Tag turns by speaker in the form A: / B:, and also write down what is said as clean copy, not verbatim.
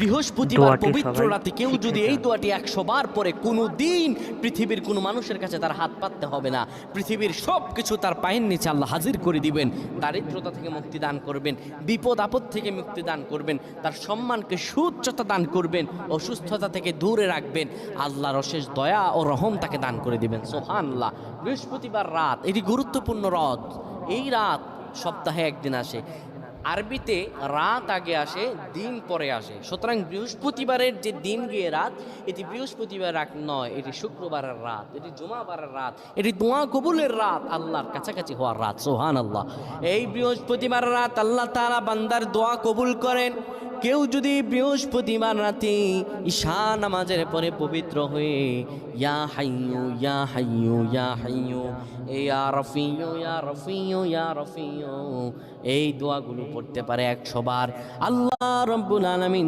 A: বৃহস্পতিবার পবিত্র রাতে কেউ যদি এই দোয়াটি 100 বার পরে কোনো দিন পৃথিবীর কোনো মানুষের কাছে তার হাত পাততে হবে না, পৃথিবীর সব কিছু তার পায়ের নিচে আল্লাহ হাজির করে দিবেন, দারিদ্রতা থেকে মুক্তি দান করবেন, বিপদ আপদ থেকে মুক্তি দান করবেন, তার সম্মানকে সুউচ্চতা দান করবেন, অসুস্থতা থেকে দূরে রাখবেন, আল্লাহর অশেষ দয়া ও রহম তাকে দান করে দিবেন। সুবহানাল্লাহ। বৃহস্পতিবার রাত এটি গুরুত্বপূর্ণ রাত। এই রাত সপ্তাহে একদিন আসে, আরবিতে রাত আগে আসে, দিন পরে আসে। সুতরাং বৃহস্পতিবারের যে দিন গিয়ে রাত, এটি বৃহস্পতিবার রাত নয়, এটি শুক্রবারের রাত, এটি জুমাবারের রাত, এটি দোয়া কবুলের রাত, আল্লাহর কাছাকাছি হওয়ার রাত। সুবহানাল্লাহ। এই বৃহস্পতিবার রাত আল্লাহ তাআলা বান্দার দোয়া কবুল করেন। কেউ যদি বৃহস্পতিবার রাতে ঈশা নামাজের পরে পবিত্র হয়ে ইয়া হাইয়ু ইয়া হাইয়ু ইয়া হাইয়ু ইয়া রফিয়ু ইয়া রফিয়ু ইয়া রফিয়ু এই দোয়াগুলো পড়তে পারে 100 বার, আল্লাহ রাব্বুল আলামিন